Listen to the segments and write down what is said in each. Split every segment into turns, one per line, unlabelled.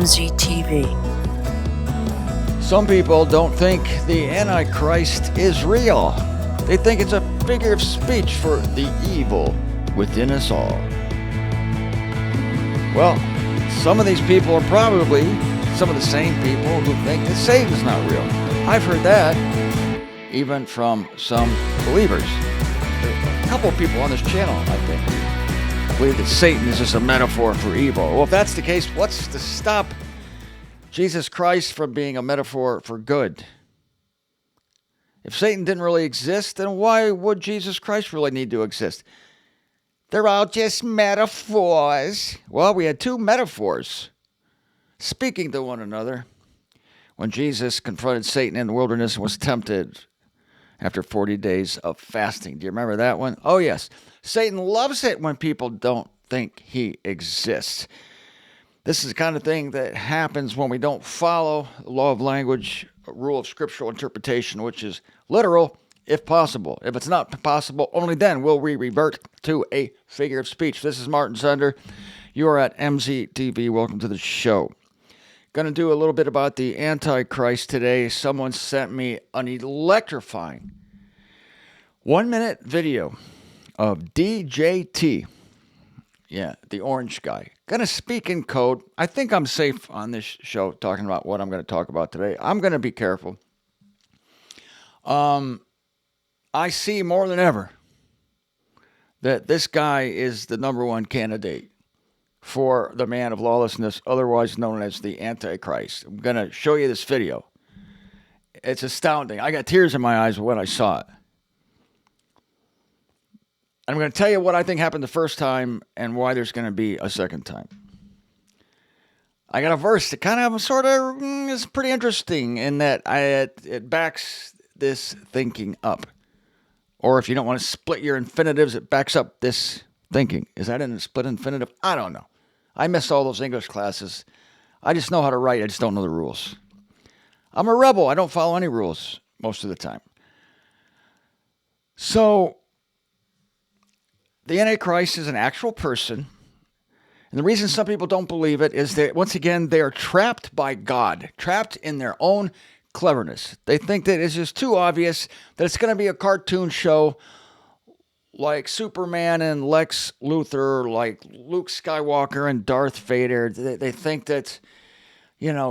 MZTV.
Some people don't think the Antichrist is real. They think it's a figure of speech for the evil within us all. Well, some of these people are probably some of the same people who think that Satan's not real. I've heard that even from some believers. A couple of people on this channel, I think, believe that Satan is just a metaphor for evil. Well, if that's the case, what's to stop Jesus Christ from being a metaphor for good? If Satan didn't really exist, then why would Jesus Christ really need to exist? They're all just metaphors. Well, we had two metaphors speaking to one another when Jesus confronted Satan in the wilderness and was tempted after 40 days of fasting. Do you remember that one? Oh, yes. Satan loves it when people don't think he exists. This is the kind of thing that happens when we don't follow the law of language, a rule of scriptural interpretation, which is literal, if possible. If it's not possible, only then will we revert to a figure of speech. This is Martin Zender. You are at MZTV. Welcome to the show. Going to do a little bit about the Antichrist today. Someone sent me an electrifying 1-minute video of DJT. Yeah, the orange guy. Going to speak in code. I think I'm safe on this show talking about what I'm going to talk about today. I'm going to be careful. I see more than ever that this guy is the number one candidate for the man of lawlessness, otherwise known as the Antichrist. I'm going to show you this video. It's astounding. I got tears in my eyes when I saw it. I'm going to tell you what I think happened the first time and why there's going to be a second time. I got a verse that kind of sort of is pretty interesting in that it backs this thinking up. Or if you don't want to split your infinitives, it backs up this thinking. Is that in a split infinitive? I don't know. I missed all those English classes. I just know how to write. I just don't know the rules. I'm a rebel. I don't follow any rules most of the time. So, the Antichrist is an actual person. And the reason some people don't believe it is that, once again, they are trapped by God, trapped in their own cleverness. They think that it's just too obvious that it's going to be a cartoon show like Superman and Lex Luthor, like Luke Skywalker and Darth Vader. They think that,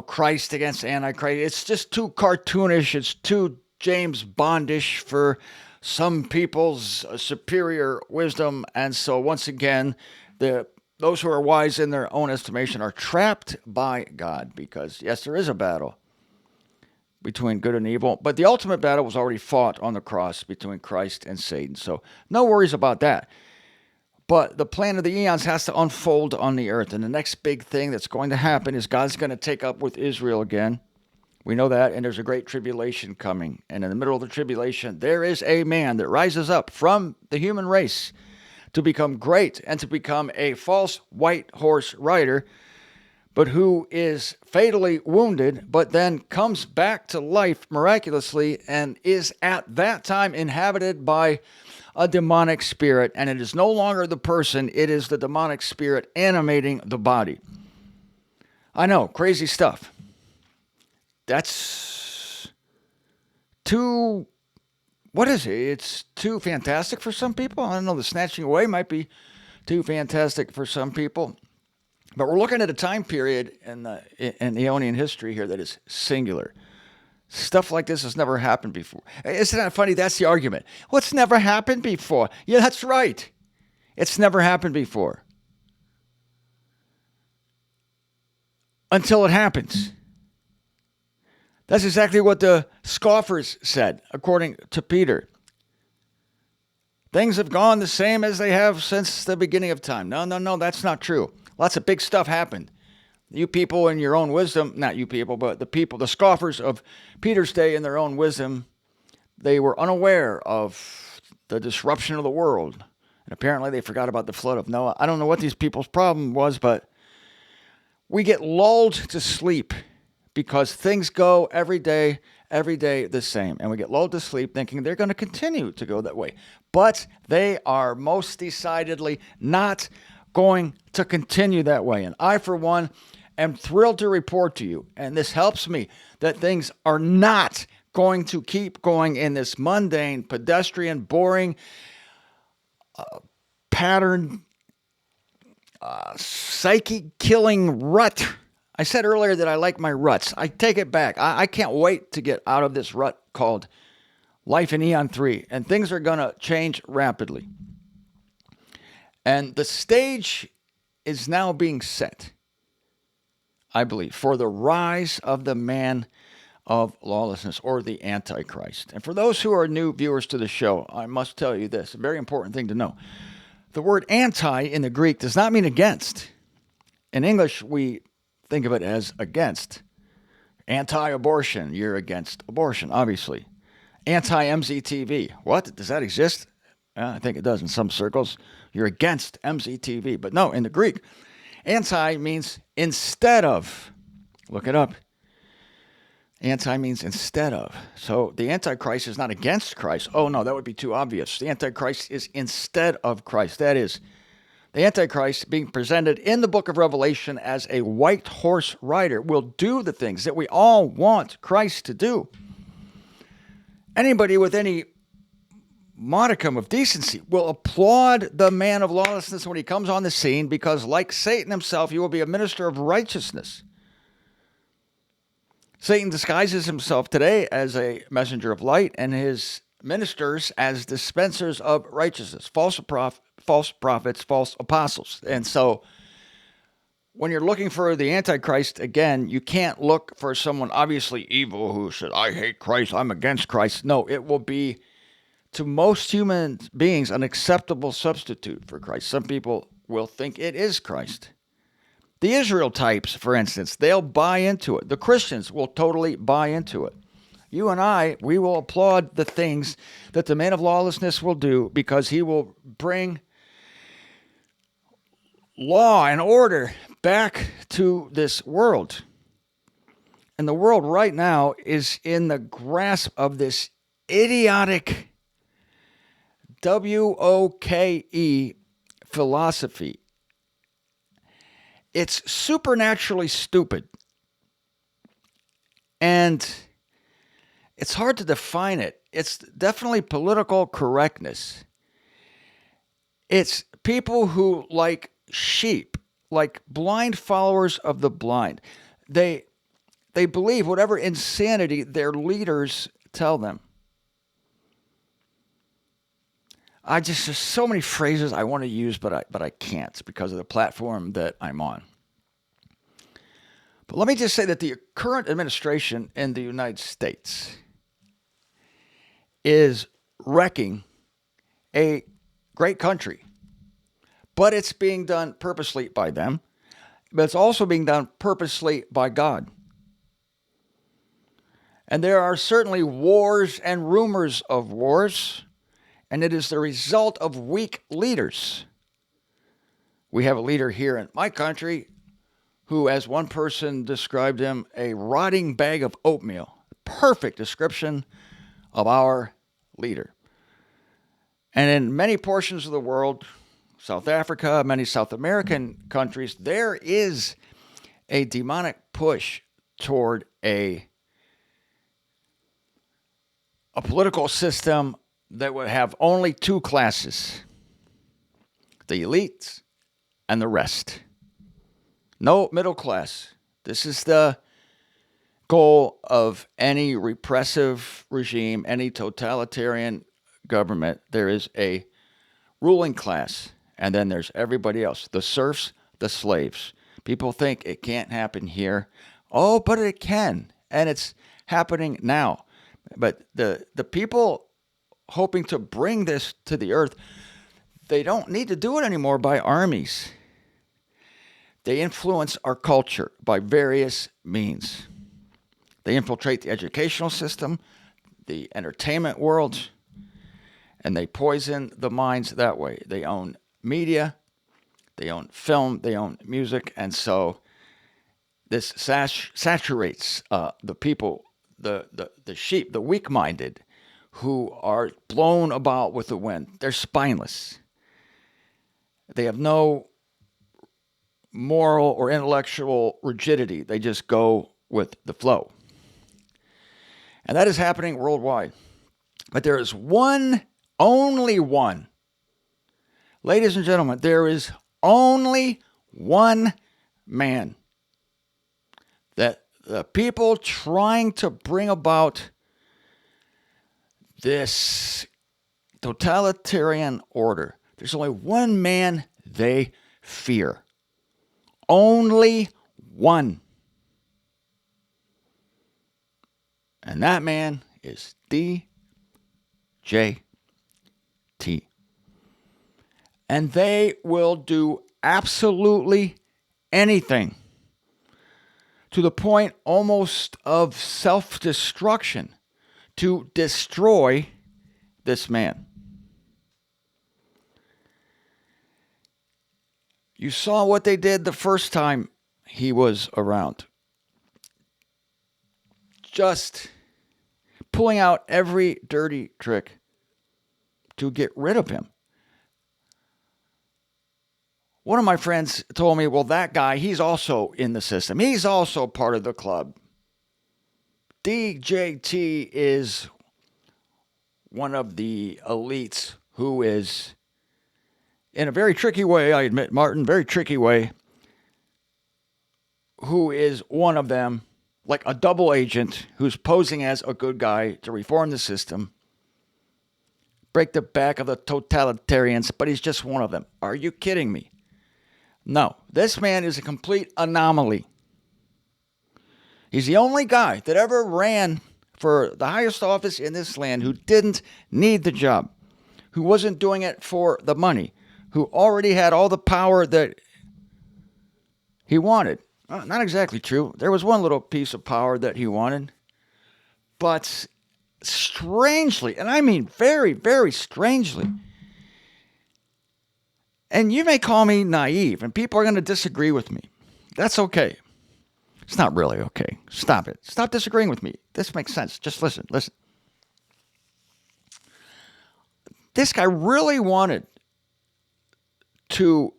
Christ against Antichrist. It's just too cartoonish. It's too James Bondish for some people's superior wisdom. And so, once again, those who are wise in their own estimation are trapped by God because, yes, there is a battle between good and evil, but the ultimate battle was already fought on the cross between Christ and Satan. So no worries about that. But the plan of the eons has to unfold on the earth. And the next big thing that's going to happen is God's going to take up with Israel again. We know that. And there's a great tribulation coming. And in the middle of the tribulation, there is a man that rises up from the human race to become great and to become a false white horse rider, but who is fatally wounded, but then comes back to life miraculously and is at that time inhabited by a demonic spirit. And it is no longer the person, it is the demonic spirit animating the body. I know, crazy stuff. That's too, what is it? It's too fantastic for some people. I don't know, the snatching away might be too fantastic for some people. But we're looking at a time period in the Aeonian history here that is singular. Stuff like this has never happened before. Isn't that funny? That's the argument. What's never happened before? Yeah, that's right. It's never happened before. Until it happens. That's exactly what the scoffers said, according to Peter. Things have gone the same as they have since the beginning of time. No, that's not true. Lots of big stuff happened. You people in your own wisdom, not you people, but the scoffers of Peter's day in their own wisdom, they were unaware of the disruption of the world. And apparently they forgot about the flood of Noah. I don't know what these people's problem was, but we get lulled to sleep because things go every day the same. And we get lulled to sleep thinking they're going to continue to go that way. But they are most decidedly not going to continue that way. And I, for one, am thrilled to report to you, and this helps me, that things are not going to keep going in this mundane, pedestrian, boring, pattern, psyche-killing rut. I said earlier that I like my ruts. I take it back. I can't wait to get out of this rut called life in Eon 3, and things are going to change rapidly. And the stage is now being set, I believe, for the rise of the man of lawlessness, or the Antichrist. And for those who are new viewers to the show, I must tell you this, a very important thing to know. The word anti in the Greek does not mean against. In English, we think of it as against. Anti-abortion, you're against abortion, obviously. Anti-MZTV, what? Does that exist? I think it does in some circles. You're against MZTV. But no, in the Greek, anti means instead of. Look it up. Anti means instead of. So the Antichrist is not against Christ. Oh, no, that would be too obvious. The Antichrist is instead of Christ. That is, the Antichrist being presented in the book of Revelation as a white horse rider will do the things that we all want Christ to do. Anybody with any modicum of decency will applaud the man of lawlessness when he comes on the scene, because like Satan himself, he will be a minister of righteousness. Satan disguises himself today as a messenger of light, and his ministers as dispensers of righteousness, false prophets, false apostles. And so when you're looking for the Antichrist, again, you can't look for someone obviously evil who said, I hate Christ, I'm against Christ. No, it will be, to most human beings, an acceptable substitute for Christ. Some people will think it is Christ. The Israel types, for instance, they'll buy into it. The Christians will totally buy into it. You and I, we will applaud the things that the man of lawlessness will do, because he will bring law and order back to this world. And the world right now is in the grasp of this idiotic WOKE philosophy. It's supernaturally stupid. And it's hard to define it. It's definitely political correctness. It's people who, like sheep, like blind followers of the blind, they believe whatever insanity their leaders tell them. There's so many phrases I want to use, but I can't because of the platform that I'm on. But let me just say that the current administration in the United States is wrecking a great country. But it's being done purposely by them. But it's also being done purposely by God. And there are certainly wars and rumors of wars. And it is the result of weak leaders. We have a leader here in my country who, as one person described him, a rotting bag of oatmeal. Perfect description of our leader. And in many portions of the world, South Africa, many South American countries, there is a demonic push toward a political system that would have only two classes: the elites and the rest. No middle class. This is the goal of any repressive regime, any totalitarian government. There is a ruling class, and then there's everybody else, the serfs, the slaves. People think it can't happen here. Oh, but it can, and it's happening now. But the people hoping to bring this to the earth, they don't need to do it anymore by armies. They influence our culture by various means. They infiltrate the educational system, the entertainment world, and they poison the minds that way. They own media, they own film, they own music, and so this saturates the people, the sheep, the weak-minded, who are blown about with the wind. They're spineless. They have no moral or intellectual rigidity. They just go with the flow. And that is happening worldwide. But there is one, only one. Ladies and gentlemen, there is only one man that the people trying to bring about this totalitarian order, there's only one man they fear. Only one. And that man is DJT. And they will do absolutely anything, to the point almost of self-destruction, to destroy this man. You saw what they did the first time he was around. Just pulling out every dirty trick to get rid of him. One of my friends told me, well, that guy, he's also in the system. He's also part of the club. DJT is one of the elites who is, in a very tricky way, I admit, Martin, very tricky way, who is one of them, like a double agent who's posing as a good guy to reform the system, break the back of the totalitarians, but he's just one of them. Are you kidding me? No, this man is a complete anomaly. He's the only guy that ever ran for the highest office in this land who didn't need the job, who wasn't doing it for the money, who already had all the power that he wanted. Not exactly true. There was one little piece of power that he wanted. But strangely, and I mean very, very strangely, and you may call me naive, and people are going to disagree with me. That's okay. It's not really okay. Stop it. Stop disagreeing with me. This makes sense. Just listen. This guy really wanted to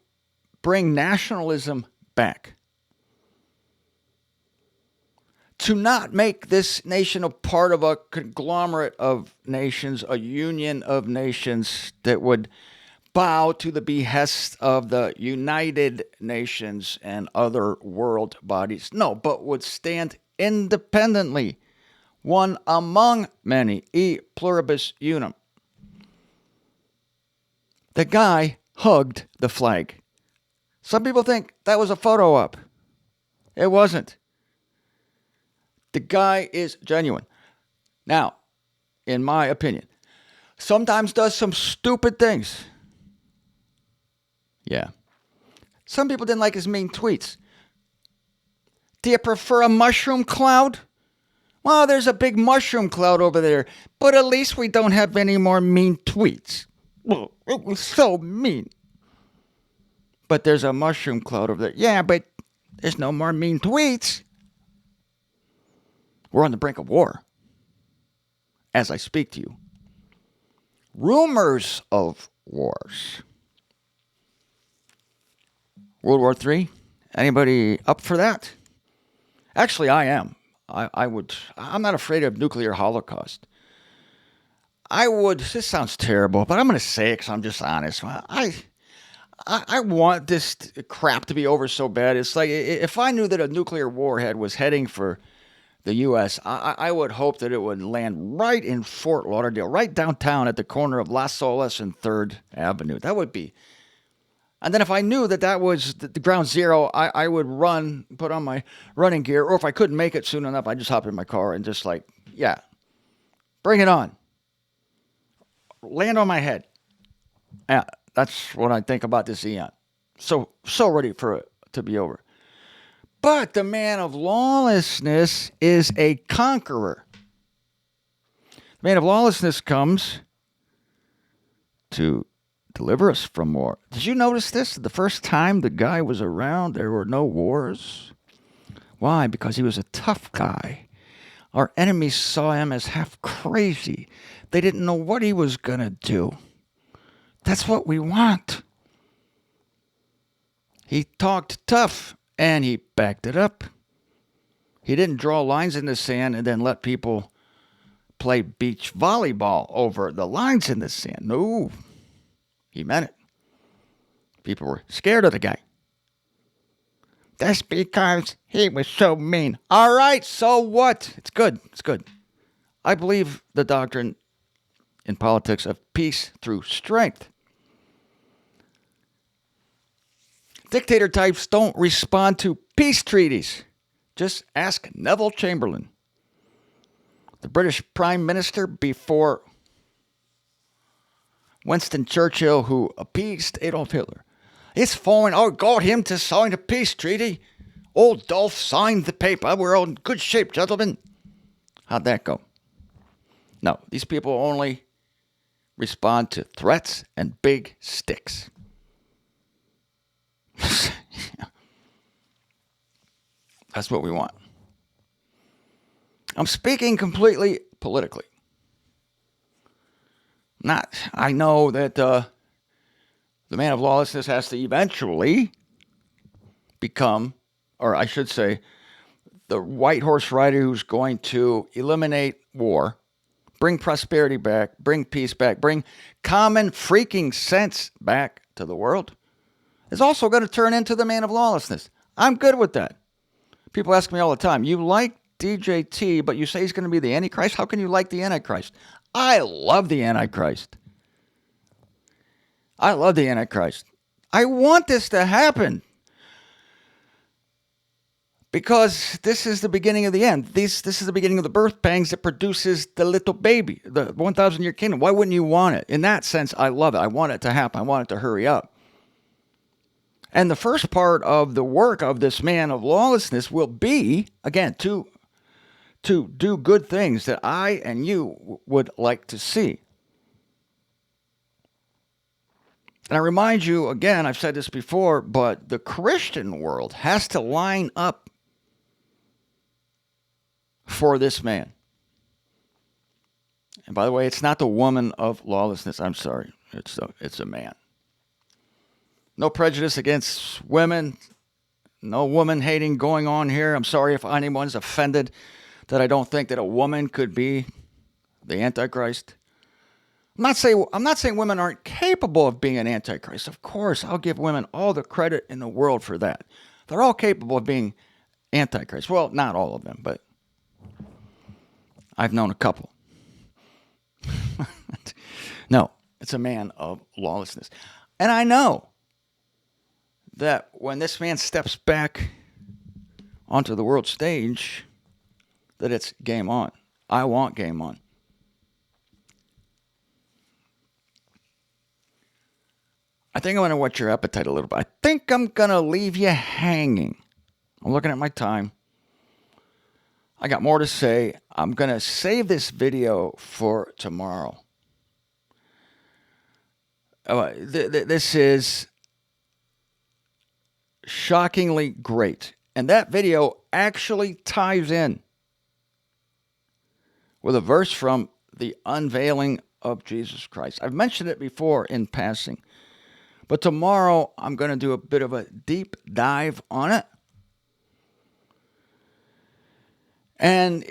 bring nationalism back. To not make this nation a part of a conglomerate of nations, a union of nations that would bow to the behest of the United Nations and other world bodies. No, but would stand independently, one among many, e pluribus unum. The guy hugged the flag. Some people think that was a photo op. It wasn't. The guy is genuine. Now, in my opinion, sometimes does some stupid things. Yeah. Some people didn't like his mean tweets. Do you prefer a mushroom cloud? Well, there's a big mushroom cloud over there, but at least we don't have any more mean tweets. Well, it was so mean. But there's a mushroom cloud over there. Yeah, but there's no more mean tweets. We're on the brink of war as I speak to you. Rumors of wars. World War III? Anybody up for that? Actually, I am. I'm not afraid of nuclear holocaust. This sounds terrible, but I'm going to say it because I'm just honest. I want this crap to be over so bad. It's like if I knew that a nuclear warhead was heading for the U.S., I would hope that it would land right in Fort Lauderdale, right downtown at the corner of Las Olas and 3rd Avenue. That would be. And then if I knew that was the ground zero, I would run, put on my running gear, or if I couldn't make it soon enough, I'd just hop in my car and just bring it on. Land on my head. Yeah, that's what I think about this eon. So ready for it to be over. But the man of lawlessness is a conqueror. The man of lawlessness comes to deliver us from war. Did you notice this? The first time the guy was around, there were no wars. Why? Because he was a tough guy. Our enemies saw him as half crazy. They didn't know what he was going to do. That's what we want. He talked tough, and he backed it up. He didn't draw lines in the sand and then let people play beach volleyball over the lines in the sand. No, he meant it. People were scared of the guy. That's because he was so mean. All right, so what? It's good. It's good. I believe the doctrine in politics of peace through strength. Dictator types don't respond to peace treaties. Just ask Neville Chamberlain, the British Prime Minister before Winston Churchill, who appeased Adolf Hitler. It's fine. I got him to sign a peace treaty. Old Dolph signed the paper. We're all in good shape, gentlemen. How'd that go? No, these people only respond to threats and big sticks. That's what we want. I'm speaking completely politically. I know that the man of lawlessness has to eventually become, or I should say, the white horse rider who's going to eliminate war, bring prosperity back, bring peace back, bring common freaking sense back to the world, is also going to turn into the man of lawlessness. I'm good with that. People ask me all the time, you like DJT, but you say he's going to be the Antichrist? How can you like the Antichrist? I love the Antichrist. I love the Antichrist. I want this to happen. Because this is the beginning of the end. This is the beginning of the birth pangs that produces the little baby, the 1,000-year kingdom. Why wouldn't you want it? In that sense, I love it. I want it to happen. I want it to hurry up. And the first part of the work of this man of lawlessness will be, again, to do good things that I and you would like to see. And I remind you, again, I've said this before, but the Christian world has to line up for this man. And by the way, it's not the woman of lawlessness. I'm sorry. It's a man. No prejudice against women. No woman hating going on here. I'm sorry if anyone's offended that I don't think that a woman could be the Antichrist. I'm not saying women aren't capable of being an Antichrist. Of course, I'll give women all the credit in the world for that. They're all capable of being Antichrist. Well, not all of them, but I've known a couple. No, it's a man of lawlessness. And I know that when this man steps back onto the world stage, that it's game on. I want game on. I think I'm going to whet your appetite a little bit. I think I'm going to leave you hanging. I'm looking at my time. I got more to say. I'm going to save this video for tomorrow. This is shockingly great. And that video actually ties in with a verse from the unveiling of Jesus Christ. I've mentioned it before in passing. But tomorrow, I'm going to do a bit of a deep dive on it. And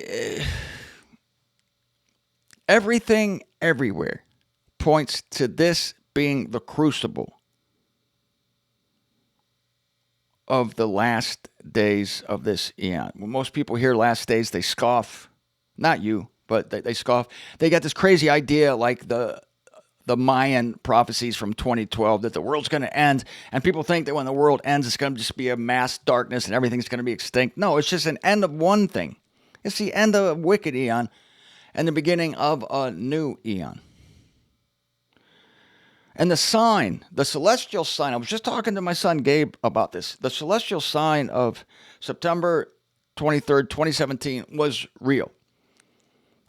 everything everywhere points to this being the crucible of the last days of this eon. When most people hear last days, they scoff. Not you, but they scoff. They got this crazy idea like the Mayan prophecies from 2012 that the world's going to end. And people think that when the world ends, it's going to just be a mass darkness and everything's going to be extinct. No, it's just an end of one thing. It's the end of a wicked eon and the beginning of a new eon. And the sign, the celestial sign, I was just talking to my son Gabe about this. The celestial sign of September 23rd, 2017 was real.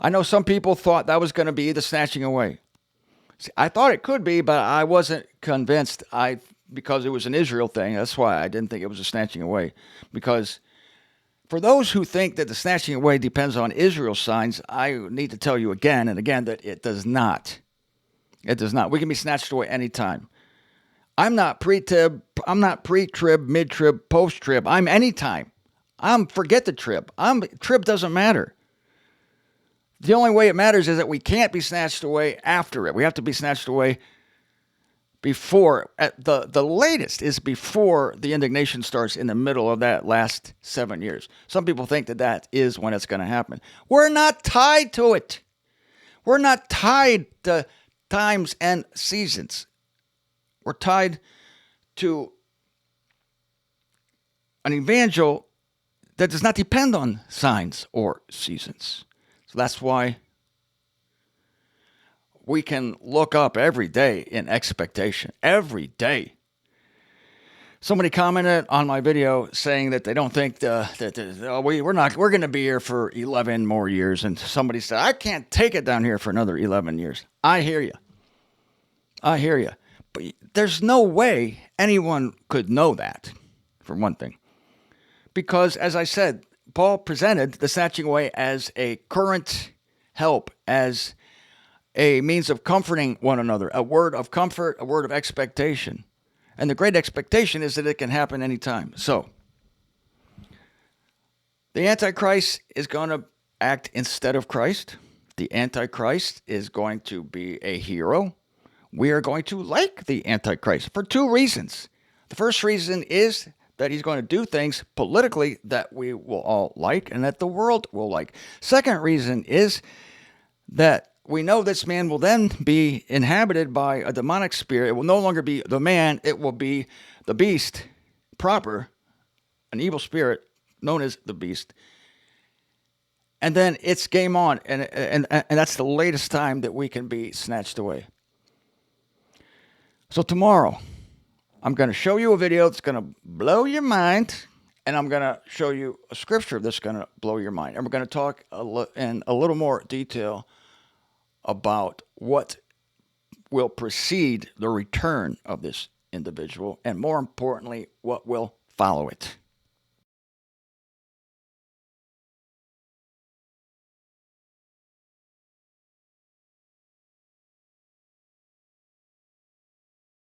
I know some people thought that was going to be the snatching away. See, I thought it could be, but I wasn't convinced because it was an Israel thing. That's why I didn't think it was a snatching away. Because for those who think that the snatching away depends on Israel's signs, I need to tell you again and again that it does not. It does not. We can be snatched away anytime. I'm not pre-trib, mid-trib, post-trib. I'm anytime. Forget the trib. Trib doesn't matter. The only way it matters is that we can't be snatched away after it. We have to be snatched away before. At the latest is before the indignation starts in the middle of that last 7 years. Some people think that is when it's going to happen. We're not tied to it. We're not tied to times and seasons. We're tied to an evangel that does not depend on signs or seasons. So that's why we can look up every day in expectation. Every day. Somebody commented on my video saying that they don't think we're going to be here for 11 more years. And somebody said, I can't take it down here for another 11 years. I hear you. But there's no way anyone could know that, for one thing. Because, as I said, Paul presented the snatching away as a current help, as a means of comforting one another, a word of comfort, a word of expectation. And the great expectation is that it can happen anytime. So, the Antichrist is going to act instead of Christ. The Antichrist is going to be a hero. We are going to like the Antichrist for two reasons. The first reason is that he's going to do things politically that we will all like and that the world will like. Second reason is that we know this man will then be inhabited by a demonic spirit. It will no longer be the man. It will be the beast proper, an evil spirit known as the beast. And then it's game on. And that's the latest time that we can be snatched away. So tomorrow, I'm going to show you a video that's going to blow your mind, and I'm going to show you a scripture that's going to blow your mind. And we're going to talk in a little more detail about what will precede the return of this individual, and more importantly, what will follow it.